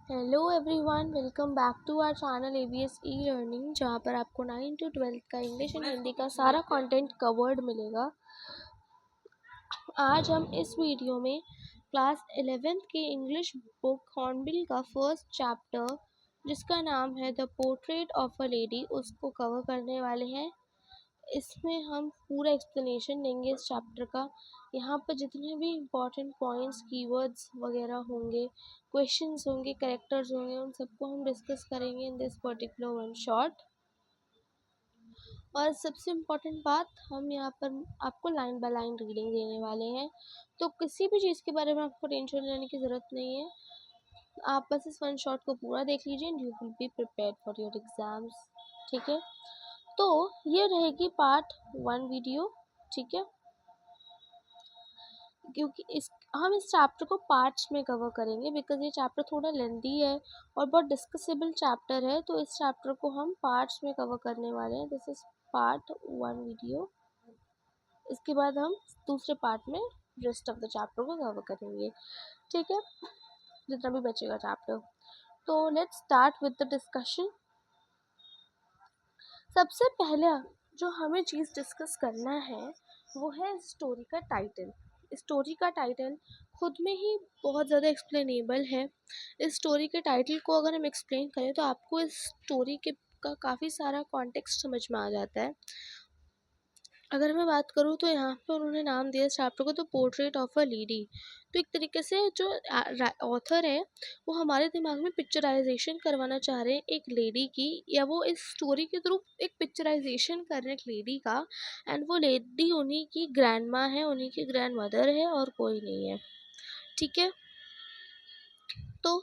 Hello everyone, welcome back to our channel ABS e learning, जहाँ पर आपको 9 to 12 का इंग्लिश एंड हिंदी का सारा कंटेंट कवर्ड मिलेगा। आज हम इस वीडियो में क्लास 11th के इंग्लिश बुक हॉर्नबिल का फर्स्ट चैप्टर, जिसका नाम है the portrait of a lady, उसको कवर करने वाले हैं। इसमें हम पूरा एक्सप्लेनेशन देंगे इस चैप्टर का। यहाँ पर जितने भी इम्पोर्टेंट पॉइंट्स, कीवर्ड्स वगैरह होंगे, क्वेश्चंस होंगे, कैरेक्टर्स होंगे, उन सबको हम डिस्कस करेंगे in this particular one shot. और सबसे इम्पोर्टेंट बात, हम यहाँ पर आपको लाइन बाय लाइन रीडिंग देने वाले हैं, तो किसी भी चीज़ के बारे में आपको टेंशन लेने की ज़रूरत नहीं है। आप बस इस वन शॉट को पूरा देख लीजिए and you will be prepared for your exams. ठीक है, तो ये रहेगी पार्ट 1 वीडियो। ठीक है, क्योंकि हम इस चैप्टर को पार्ट्स में कवर करेंगे, बिकॉज ये चैप्टर थोड़ा लेंथी है और बहुत डिस्कसेबल चैप्टर है, तो इस चैप्टर को हम पार्ट्स में कवर करने वाले हैं। This is part 1 video. इसके बाद हम दूसरे पार्ट में रेस्ट ऑफ द चैप्टर को कवर करेंगे। ठीक है, जितना भी बचेगा चैप्टर। तो let's start with the discussion. सबसे पहले जो हमें चीज़ डिस्कस करना है वो है स्टोरी का टाइटल। स्टोरी का टाइटल खुद में ही बहुत ज़्यादा एक्सप्लेनेबल है। इस स्टोरी के टाइटल को अगर हम एक्सप्लेन करें तो आपको इस स्टोरी के का काफ़ी सारा कॉन्टेक्स्ट समझ में आ जाता है। अगर मैं बात करूँ तो यहाँ पे उन्होंने नाम दिया इस चैप्टर को the portrait of a lady. तो एक तरीके से जो ऑथर है वो हमारे दिमाग में पिक्चराइजेशन करवाना चाह रहे हैं एक लेडी की, या वो इस स्टोरी के थ्रू एक पिक्चराइजेशन कर रहे हैं एक लेडी का। एंड वो लेडी उन्हीं की ग्रैंड माँ है, उन्हीं की ग्रैंड मदर है और कोई नहीं है। ठीक है, तो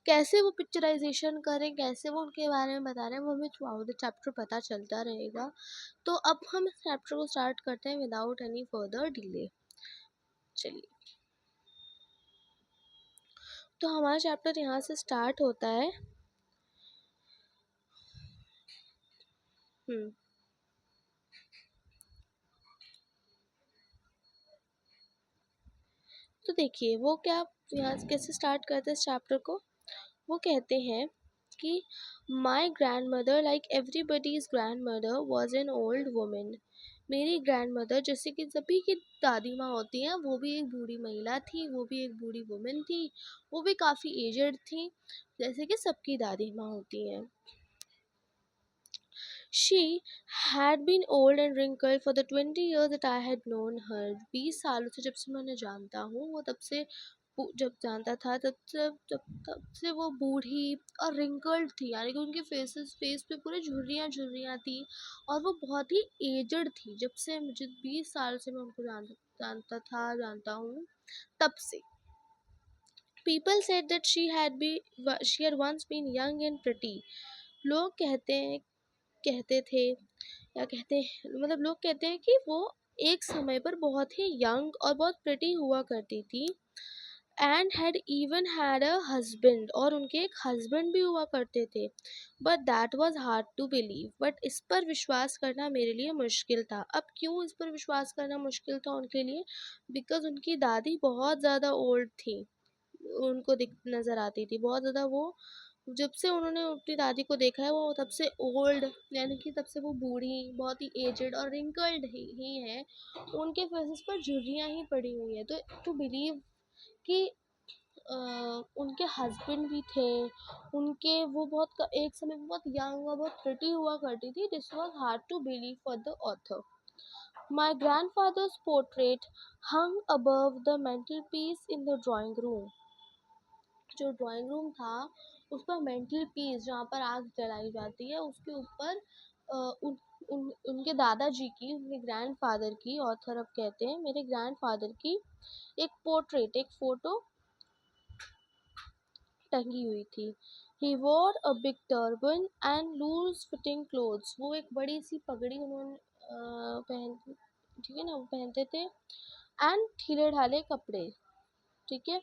कैसे वो पिक्चराइजेशन करें, कैसे वो उनके बारे में बता रहे हैं, वो हमें थ्रू आउट द चैप्टर पता चलता रहेगा। तो अब हम इस चैप्टर को स्टार्ट करते हैं विदाउट एनी फर्दर डिले। चलिए, तो हमारा चैप्टर यहाँ से स्टार्ट होता है। हम्म तो देखिए वो क्या, यहाँ से कैसे स्टार्ट करते हैं इस चैप्टर को। वो कहते हैं कि my grand mother like everybody's grand mother was an old women. मेरी ग्रैंड मदर, जैसे कि सभी की दादी माँ होती हैं, वो भी एक बूढ़ी महिला थी, वो भी एक बूढ़ी वुमेन थी, वो भी काफ़ी एजड थी, जैसे कि सबकी दादी माँ होती हैं। She had been old and wrinkled for the 20 years that I had known her. 20 सालों से जब से मैं उन्हें जानता हूँ, वो तब से जब जानता था तब से वो बूढ़ी और रिंकल्ड थी, यानी कि उनके फेस पे पूरे झुर्रियाँ झुर्रियाँ थी और वो बहुत ही एजड थी। जब से मुझे 20 साल से मैं उनको जानता हूँ तब से। People said that she had once been young and pretty. लोग कहते थे या कहते मतलब लोग कहते हैं कि वो एक समय पर बहुत ही यंग और बहुत प्रिटी हुआ करती थी। And had even had a husband, और उनके एक हस्बैंड भी हुआ करते थे। But that was hard to believe, but इस पर विश्वास करना मेरे लिए मुश्किल था। अब क्यों इस पर विश्वास करना मुश्किल था उनके लिए? बिकॉज उनकी दादी बहुत ज़्यादा ओल्ड थी, उनको दिख नज़र आती थी बहुत ज़्यादा। वो जब से उन्होंने अपनी दादी को देखा है, वो तब से ओल्ड, यानी कि तब से वो बूढ़ी, बहुत ही एजड और रिंकल्ड ही है। उनके फेसेस पर झुर्रियाँ ही पड़ी हुई है। तो टू बिलीव कि उनके हस्बैंड भी थे, उनके वो बहुत एक समय में बहुत यंग और बहुत प्रिटी हुआ करती थी। This was hard to believe for the author. My grandfather's portrait hung above the mantelpiece in the drawing room. जो ड्राइंग रूम था उस पर मेंटल पीस, जहाँ पर आग जलाई जाती है, उसके ऊपर उनके दादाजी की, उनके ग्रैंडफादर की, ऑथर अब कहते हैं मेरे ग्रैंडफादर की एक पोर्ट्रेट, एक फोटो टंगी हुई थी। He wore a big turban and loose fitting clothes. वो एक बड़ी सी पगड़ी उन्होंने पहन, ठीक है ना, वो पहनते थे। एंड ढीले ढाले कपड़े। ठीक है,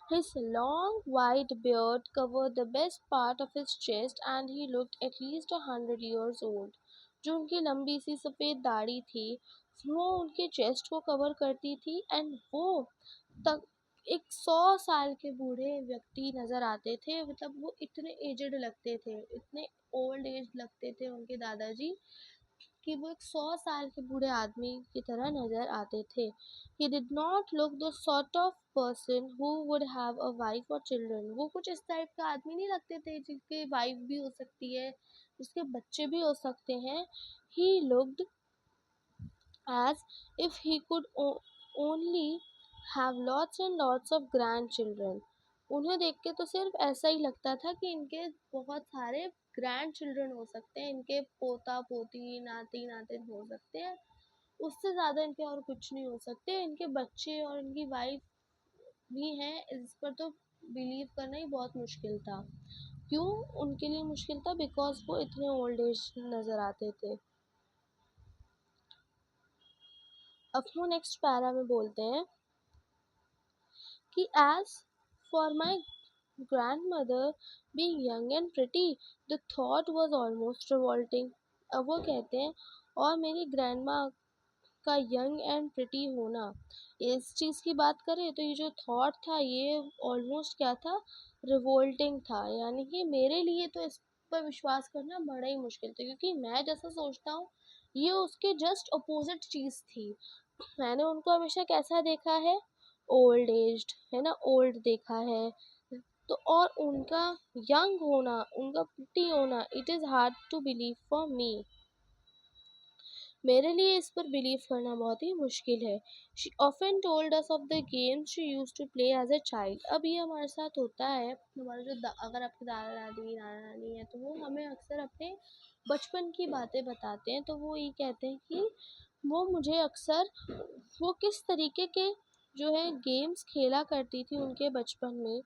his long white beard covered the best part of his chest and he looked at least 100 years old. जो उनकी लंबी सी सफ़ेद दाढ़ी थी वो उनके चेस्ट को कवर करती थी, एंड वो तक एक 100 साल के बूढ़े व्यक्ति नज़र आते थे, मतलब वो इतने एजड लगते थे, इतने ओल्ड एज लगते थे उनके दादाजी, कि वो एक 100 साल के बूढ़े आदमी की तरह नज़र आते थे। He did not look the sort of person who would have a wife और चिल्ड्रन। वो कुछ इस टाइप का आदमी नहीं लगते थे जिसके वाइफ भी हो सकती है, जिसके बच्चे भी हो सकते हैं। He looked as if he could only have lots and lots of grandchildren. उन्हें देख के तो सिर्फ ऐसा ही लगता था कि इनके बहुत सारे ग्रैंड चिल्ड्रन हो सकते हैं, इनके पोता पोती नाती नातिन हो सकते हैं, उससे ज़्यादा इनके और कुछ नहीं हो सकते। इनके बच्चे और इनकी वाइफ भी हैं, इस पर तो बिलीव करना ही बहुत मुश्किल था। क्यों उनके लिए मुश्किल था? बिकॉज वो इतने ओल्ड एज नज़र आते थे। अब वो नेक्स्ट पैरा में बोलते हैं कि as for my grandmother being young and pretty, the thought was almost revolting. अब वो कहते हैं और मेरी ग्रैंडमा का यंग एंड प्रिटी होना, इस चीज़ की बात करें तो ये जो थॉट था ये ऑलमोस्ट क्या था, रिवोल्टिंग था। यानी कि मेरे लिए तो इस पर विश्वास करना बड़ा ही मुश्किल था, क्योंकि मैं जैसा सोचता हूँ ये उसके जस्ट अपोजिट चीज़ थी। मैंने उनको हमेशा कैसा देखा है, ओल्ड एज्ड, है ना, ओल्ड देखा है। तो और उनका यंग होना, उनका प्रिटी होना, it is hard to believe for me. मेरे लिए इस पर बिलीव करना बहुत ही मुश्किल है। She often told us of the games she use to play as a child. अब ये हमारे साथ होता है, हमारे जो अगर आपके दादा दादी नाना नानी है तो वो हमें अक्सर अपने बचपन की बातें बताते हैं। तो वो ये कहते हैं कि वो मुझे अक्सर वो किस तरीके के जो है गेम्स खेला करती थी उनके बचपन में,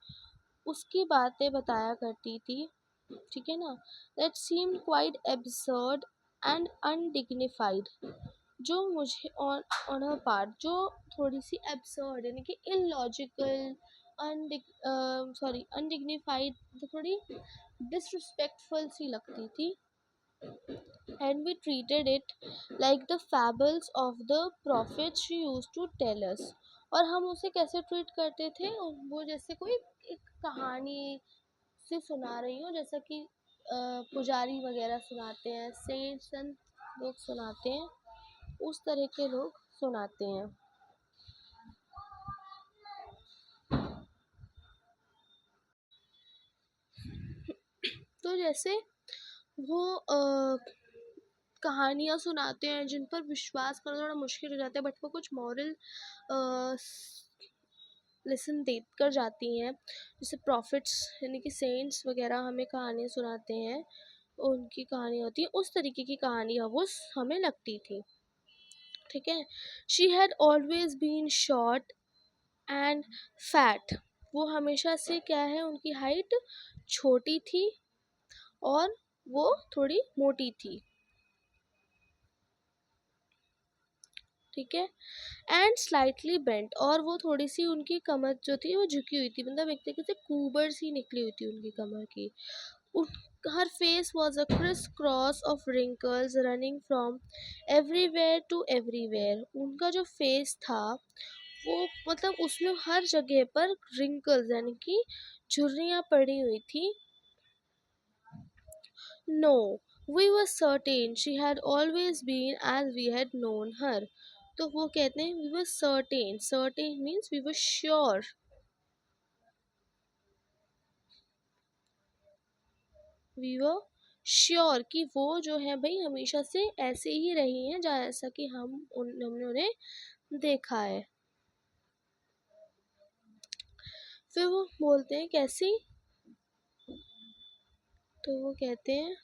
उसकी बातें बताया करती थी। ठीक है ना, that seemed quite absurd and undignified. जो मुझे ऑन हर पार्ट जो थोड़ी सी एब्सर्ड यानी कि इलॉजिकल, अनडिग्निफाइड, थोड़ी डिसरिस्पेक्टफुल सी लगती थी। And we treated it like the fables of the prophet she use to tell us. और हम उसे कैसे ट्रीट करते थे, वो जैसे कोई एक कहानी से सुना रही हूँ, जैसा कि पुजारी वगैरह सुनाते हैं, सेंट्स लोग सुनाते हैं, उस तरह के लोग सुनाते हैं। तो जैसे वो कहानियाँ सुनाते हैं जिन पर विश्वास करना थोड़ा मुश्किल हो जाता है, बट वो कुछ मॉरल लेसन दे कर जाती हैं। जैसे प्रॉफिट्स यानी कि सेंट्स वगैरह हमें कहानियाँ सुनाते हैं, उनकी कहानी होती है, उस तरीके की कहानियाँ वो हमें लगती थी। ठीक है। She had always been short and fat. वो हमेशा से क्या है, उनकी हाइट छोटी थी और वो थोड़ी मोटी थी। ठीक है। एंड स्लाइटली बेंट, और वो थोड़ी सी उनकी कमर जो थी वो झुकी हुई थी, मतलब एक तरीके से कुबर सी निकली हुई थी उनकी कमर की। Her face was a criss cross of wrinkles running from everywhere to everywhere. उनका जो फेस था वो मतलब उसमें हर जगह पर रिंकल्स यानी कि झुर्रियाँ पड़ी हुई थी। No, we were certain she had always been as we had known her. तो वो कहते हैं we were certain, certain means we were sure, we were sure कि वो जो है भाई हमेशा से ऐसे ही रही हैं जैसा कि हमने उन्हें देखा है। फिर वो बोलते हैं कैसी, तो वो कहते हैं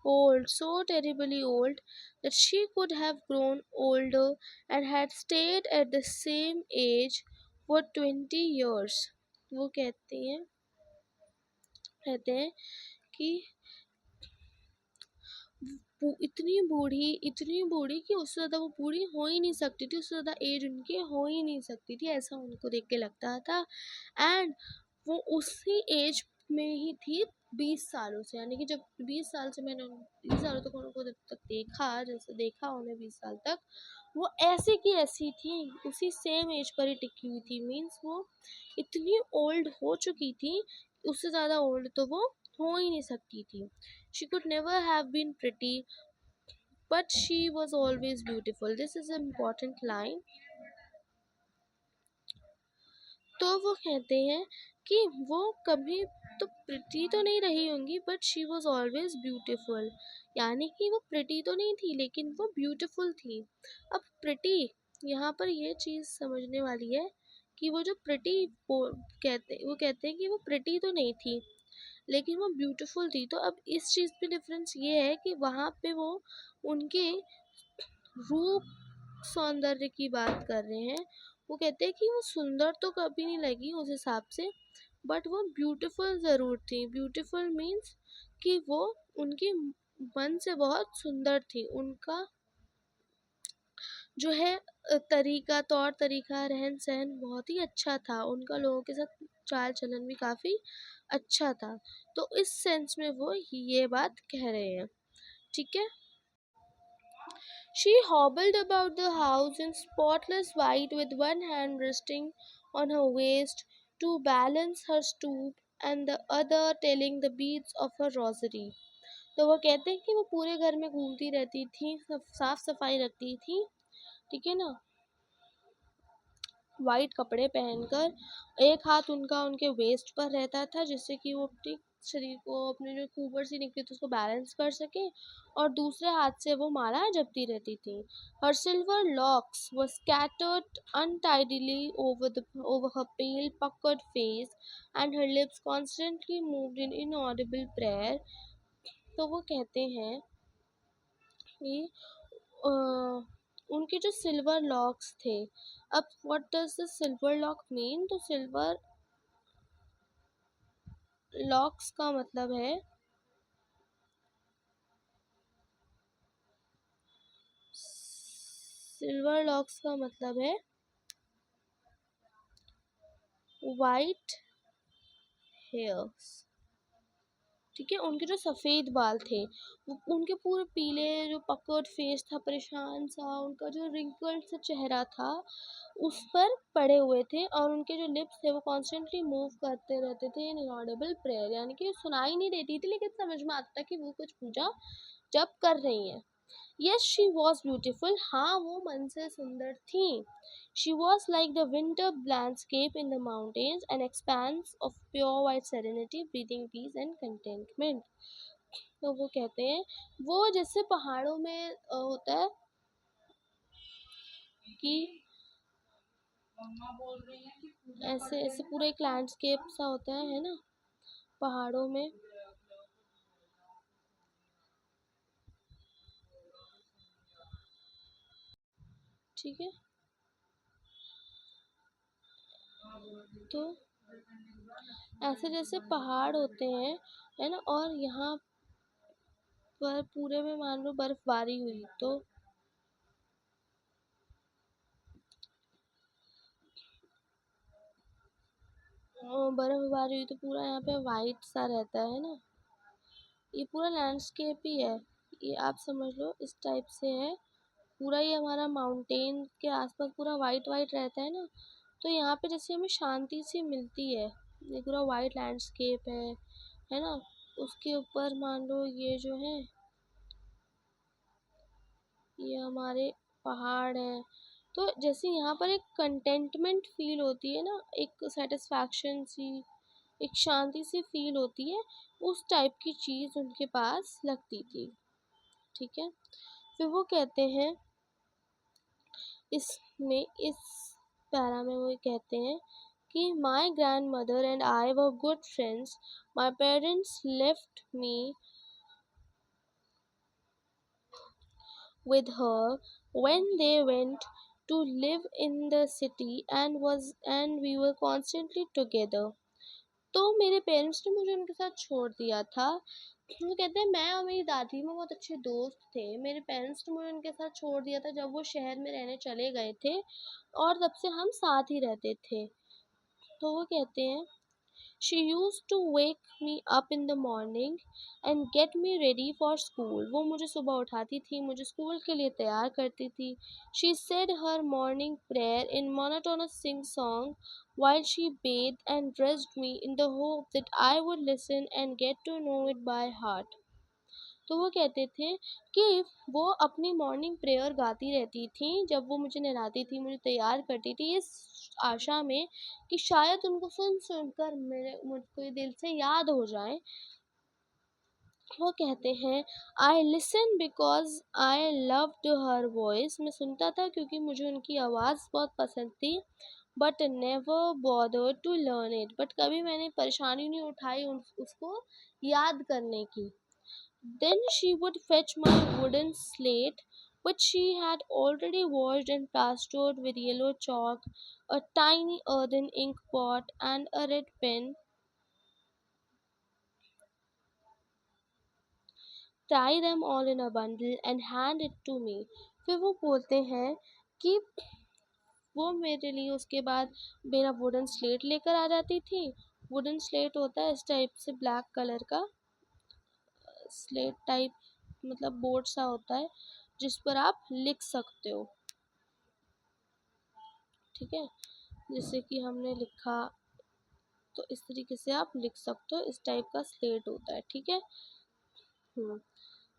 old, so terribly old that she could have grown older and had stayed at the same age for 20 years। वो कहते हैं कि इतनी बूढ़ी कि उससे ज़्यादा वो बूढ़ी हो ही नहीं सकती थी, उससे ज़्यादा एज उनकी हो ही नहीं सकती थी, ऐसा उनको देख के लगता था। एंड वो उसी एज में ही थी 20 सालों से, यानी कि जब 20 साल से मैंने 20 सालों तक उनको जब तक देखा, जैसे देखा उन्हें 20 साल तक, वो ऐसी की ऐसी थी, उसी सेम एज पर ही टिकी हुई थी। मीन्स वो इतनी ओल्ड हो चुकी थी, उससे ज़्यादा ओल्ड तो वो हो ही नहीं सकती थी। She could never have been pretty but she was always beautiful. This is important line. तो वो कहते हैं कि वो कभी तो प्रिटी तो नहीं रही होंगी but she was always beautiful, यानी कि वो प्रिटी तो नहीं थी लेकिन वो ब्यूटिफुल थी। अब प्रिटी, यहाँ पर ये चीज़ समझने वाली है कि वो जो प्रिटी वो कहते हैं कि वो प्रिटी तो नहीं थी लेकिन वो ब्यूटीफुल थी। तो अब इस चीज़ पे डिफरेंस ये है कि वहाँ पे वो उनके रूप सौंदर्य की बात कर रहे हैं। वो कहते हैं कि वो सुंदर तो कभी नहीं लगी उस हिसाब से, बट वो ब्यूटीफुल ज़रूर थी। ब्यूटीफुल मीन्स कि वो उनके मन से बहुत सुंदर थी। उनका जो है तरीका, तौर तरीका, रहन सहन बहुत ही अच्छा था। उनका लोगों के साथ चाल चलन भी काफ़ी अच्छा था। तो इस सेंस में वो ये बात कह रहे हैं। ठीक है। She hobbled about the house in spotless white with one hand resting on her waist to balance her stoop and the other telling the beads of her rosary. तो वो कहते हैं कि वो पूरे घर में घूमती रहती थी, साफ सफाई रखती थी, ठीक है ना, वाइट कपड़े पहनकर। एक हाथ उनका उनके वेस्ट पर रहता था जिससे कि वो अपने शरीर को, अपने जो ऊपर से निकली थी उसको बैलेंस कर सके, और दूसरे हाथ से वो माला जपती रहती थी। हर silver locks were scattered untidily over her pale puckered face and her lips constantly moved in inaudible prayer. तो वो कहते हैं कि अ, उनके जो सिल्वर लॉक्स थे। अब what does the silver lock mean? तो सिल्वर लॉक्स का मतलब है, सिल्वर लॉक्स का मतलब है वाइट हेयर्स। ठीक है, उनके जो सफ़ेद बाल थे, वो उनके पूरे पीले, जो पकड़ फेस था, परेशान सा, उनका जो रिंकल्ड सा चेहरा था उस पर पड़े हुए थे, और उनके जो लिप्स थे वो कॉन्स्टेंटली मूव करते रहते थे इन इनऑडिबल प्रेयर, यानी कि सुनाई नहीं देती थी लेकिन समझ में आता था कि वो कुछ पूजा जब कर रही हैं। Yes, she was beautiful. हाँ, वो मन से सुंदर थी। She was like the winter landscape in the mountains, an expanse of pure white serenity, breathing peace and contentment. तो वो कहते हैं, वो जैसे पहाड़ों में होता है कि ऐसे ऐसे पूरा एक लैंडस्केप सा होता है ना, पहाड़ों में। ठीक है, तो ऐसे जैसे पहाड़ होते हैं, है ना, और यहाँ पर पूरे में मान लो बर्फबारी हुई, तो बर्फबारी हुई तो पूरा यहाँ पे वाइट सा रहता है ना, ये पूरा लैंडस्केप ही है। ये आप समझ लो इस टाइप से है। पूरा ये हमारा माउंटेन के आसपास पूरा वाइट वाइट रहता है ना, तो यहाँ पे जैसे हमें शांति सी मिलती है। ये पूरा वाइट लैंडस्केप है ना, उसके ऊपर मान लो ये जो है, ये हमारे पहाड़ है। तो जैसे यहाँ पर एक कंटेंटमेंट फील होती है ना, एक सेटिस्फैक्शन सी, एक शांति सी फील होती है, उस टाइप की चीज़ उनके पास लगती थी। ठीक है, फिर वो कहते हैं इसमें, इस पैरा में वो कहते हैं कि my grand mother and I were good friends, my parents left me with her when they went to live in the city and we were constantly together. तो मेरे पेरेंट्स ने मुझे उनके साथ छोड़ दिया था। वो कहते हैं मैं और मेरी दादी में बहुत अच्छे दोस्त थे। मेरे पेरेंट्स ने मुझे उनके साथ छोड़ दिया था जब वो शहर में रहने चले गए थे, और तब से हम साथ ही रहते थे। तो वो कहते हैं she use to wake me up in the morning and get me ready for school. वो मुझे सुबह उठाती थी, मुझे स्कूल के लिए तैयार करती थी। She said her morning prayer in monotonous sing song while she bathed and dressed me in the hope that I would listen and get to know it by heart। तो वो कहते थे कि वो अपनी मॉर्निंग प्रेयर गाती रहती थी जब वो मुझे नहलाती थी, मुझे तैयार करती थी, इस आशा में कि शायद उनको सुन सुनकर मुझको ये दिल से याद हो जाए। वो कहते हैं I listen because I loved her voice. मैं सुनता था क्योंकि मुझे उनकी आवाज़ बहुत पसंद थी। But never bother to learn it, but कभी मैंने परेशानी नहीं उठाई उसको याद करने की। Then she would fetch my wooden slate, which she had already washed and plastered with yellow chalk, a tiny earthen ink pot, and a red pen, tie them all in a bundle, and hand it to me। फिर वो बोलते हैं कि वो मेरे लिए उसके बाद मेरा वुडन स्लेट लेकर आ जाती थी। वुडन स्लेट होता है इस टाइप से ब्लैक कलर का स्लेट टाइप, मतलब बोर्ड सा होता है जिस पर आप लिख सकते हो। ठीक है, जैसे कि हमने लिखा तो इस तरीके से आप लिख सकते हो, इस टाइप का स्लेट होता है। ठीक है। हम्म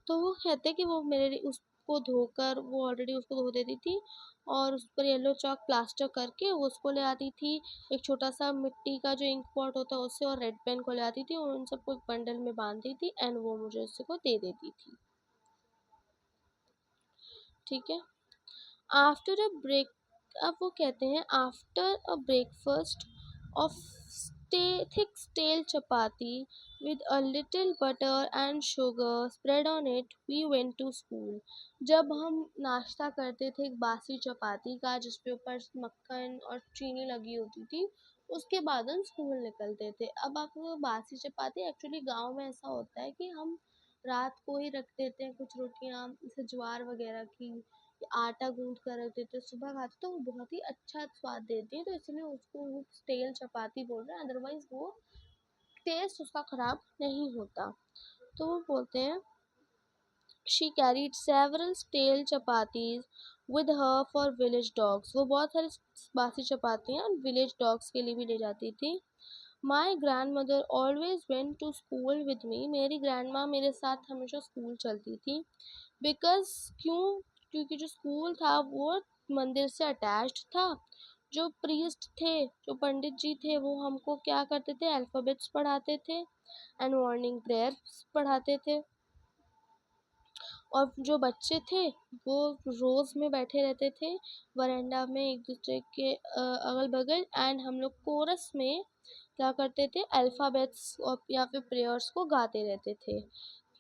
तो वो कहते हैं कि वो मेरे लिए उसको धोकर, वो ऑलरेडी उसको धो देती थी और उस पर येलो चॉक प्लास्टर करके वो उसको ले आती थी। एक छोटा सा मिट्टी का जो इंक पॉट होता है उससे और रेड पेन को ले आती थी और उन सबको एक बंडल में बांधती थी एंड वो मुझे उसको दे देती थी। ठीक है। आफ्टर अ ब्रेक, अब वो कहते हैं after a breakfast of thick stale chapati with a little butter and sugar spread on it, we went to school। जब हम नाश्ता करते थे एक बासी चपाती का जिसपे ऊपर मक्खन और चीनी लगी होती थी, उसके बाद हम स्कूल निकलते थे। अब आपको बासी चपाती, एक्चुअली गांव में ऐसा होता है कि हम रात को ही रख देते हैं कुछ रोटियां, जैसे ज्वार वगैरह की, आटा गूंद कर रख देते हैं, सुबह खाते तो वो बहुत ही अच्छा स्वाद देती है, तो इसलिए उसको वो स्टेल चपाती बोल रहे हैं, अदरवाइज वो टेस्ट उसका खराब नहीं होता। तो वो बोलते हैं she carried several stale chapatis with her for village dogs. वो बहुत सारी बासी चपातियाँ विलेज डॉग्स के लिए भी ले जाती थी। My grandmother always went to school with me. मेरी ग्रैंड माँ मेरे साथ हमेशा स्कूल चलती थी। बिकॉज क्यों, क्योंकि जो स्कूल था वो मंदिर से अटैच्ड था। जो प्रीस्ट थे, जो पंडित जी थे, वो हमको क्या करते थे, अल्फ़ाबेट्स पढ़ाते थे एंड मॉर्निंग प्रेयर्स पढ़ाते थे। और जो बच्चे थे वो रोज़ में बैठे रहते थे वरांडा में एक दूसरे के अगल बगल, एंड हम लोग कोरस में क्या करते थे, अल्फ़ाबेट्स और या फिर प्रेयर्स को गाते रहते थे।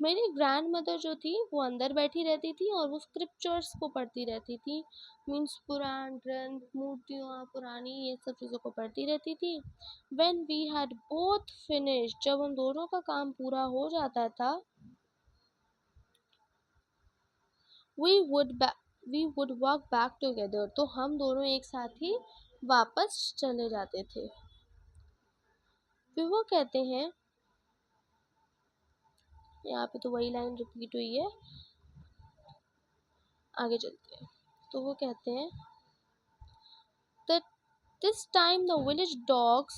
मेरी ग्रैंड मदर जो थी वो अंदर बैठी रहती थी और वो स्क्रिप्चर्स को पढ़ती रहती थी, मीन्स पुराण ग्रंथ, मूर्तियाँ पुरानी, ये सब चीज़ों को पढ़ती रहती थी। When we had both finished, जब हम दोनों का काम पूरा हो जाता था, we would we would walk back together, तो हम दोनों एक साथ ही वापस चले जाते थे। फिर वो कहते हैं, यहाँ पे तो वही लाइन रिपीट हुई है, आगे चलते हैं। तो वो कहते हैं that this time the village dogs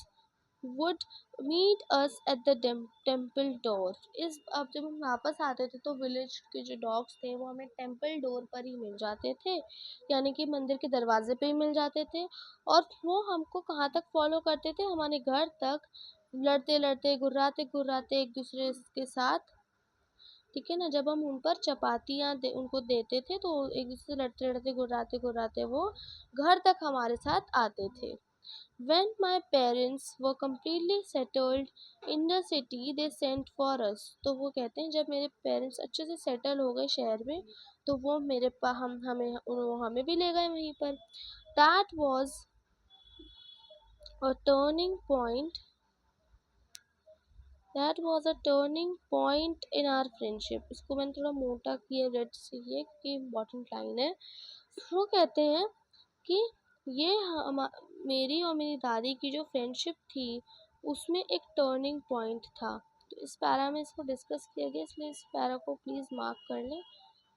would meet us at the temple door। इस अब जब हम वापस आते थे तो विलेज के जो डॉग्स थे वो हमें टेम्पल डोर पर ही मिल जाते थे, यानी कि मंदिर के दरवाजे पे ही मिल जाते थे। और वो हमको कहाँ तक फॉलो करते थे, हमारे घर तक, लड़ते लड़ते गुर्राते गुर्राते एक दूसरे के साथ। ठीक है ना, जब हम उन पर चपातियाँ उनको देते थे तो एक दूसरे से लड़ते लड़ते गुर्राते गुर्राते वो घर तक हमारे साथ आते थे। When my parents were completely settled in the city, they sent for us। तो वो कहते हैं जब मेरे पेरेंट्स अच्छे से सेटल हो गए शहर में तो वो मेरे पा हम हमें वो हमें भी ले गए वहीं पर। That was a turning point, that was a turning point in our friendship। इसको मैंने थोड़ा मोटा किया, रेड से किया क्योंकि इम्पोर्टेंट लाइन है। वो कहते हैं कि ये मेरी और मेरी दादी की जो फ्रेंडशिप थी उसमें एक टर्निंग पॉइंट था। तो इस पैरा में इसको डिस्कस किया गया, इसलिए इस पैरा को प्लीज़ मार्क कर लें।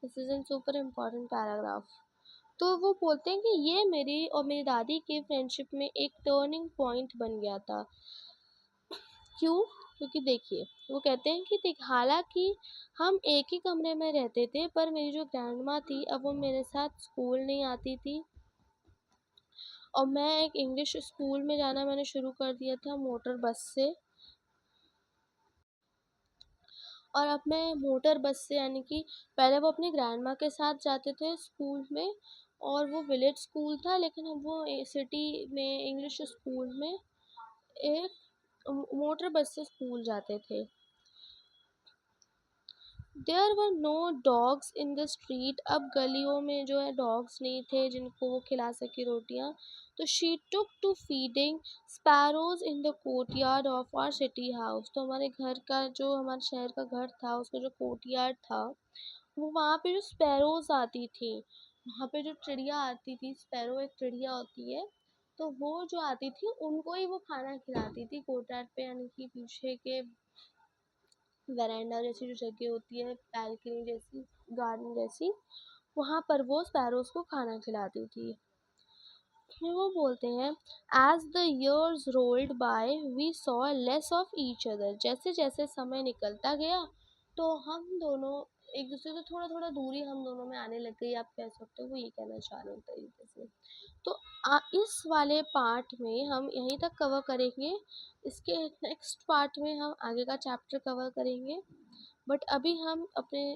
This is an super important paragraph. तो वो बोलते हैं कि ये मेरी और मेरी दादी की फ्रेंडशिप में एक टर्निंग पॉइंट बन गया था। क्यों? क्योंकि देखिए, वो कहते हैं कि देख, हालांकि हम एक ही कमरे में रहते थे, पर मेरी जो ग्रैंड माँ थी, अब वो मेरे साथ स्कूल नहीं आती थी, और मैं एक इंग्लिश स्कूल में जाना मैंने शुरू कर दिया था मोटर बस से। और अब मैं मोटर बस से, यानी कि पहले वो अपनी ग्रैंड माँ के साथ जाते थे स्कूल में, और वो विलेज स्कूल था, लेकिन अब वो सिटी में इंग्लिश स्कूल में एक मोटर बस से स्कूल जाते थे। There were no dogs in the street, अब गलियों में जो है डॉग्स नहीं थे जिनको वो खिला सके रोटियां। तो she took to feeding sparrows in the courtyard of our city house. तो हमारे घर का जो, हमारे शहर का घर था, उसका जो कोर्टयार्ड था, वो वहाँ पे जो स्पैरोज आती थी, वहाँ पे जो चिड़िया आती थी, स्पैरो एक चिड़िया होती है, तो वो जो आती थी उनको ही वो खाना खिलाती थी कोर्टयार्ड पे, यानी कि पीछे के वेरांडा जैसी जो जगह होती है, बैल्कनी जैसी, गार्डन जैसी, वहाँ पर वो स्पैरोज को खाना खिलाती थी। फिर वो बोलते हैं, as the years rolled by we saw less of each other। जैसे जैसे समय निकलता गया, तो हम दोनों एक दूसरे से थोड़ा थोड़ा दूरी हम दोनों में आने लग गई, आप कह सकते हो, वो ये कहना चाह रहे हैं एक तरीके से। तो इस वाले पार्ट में हम यहीं तक कवर करेंगे। इसके नेक्स्ट पार्ट में हम आगे का चैप्टर कवर करेंगे, बट अभी हम अपने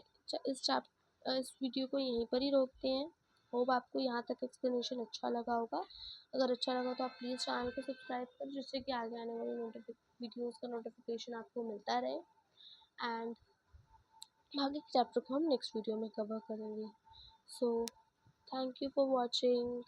इस वीडियो को यहीं पर ही रोकते हैं। होप आपको यहाँ तक एक्सप्लेनेशन अच्छा लगा होगा। अगर अच्छा लगा तो आप प्लीज़ चैनल को सब्सक्राइब करें, जिससे कि आगे आने वाली वीडियोस का नोटिफिकेशन आपको मिलता रहे। एंड आगे के चैप्टर को हम नेक्स्ट वीडियो में कवर करेंगे। So thank you for watching.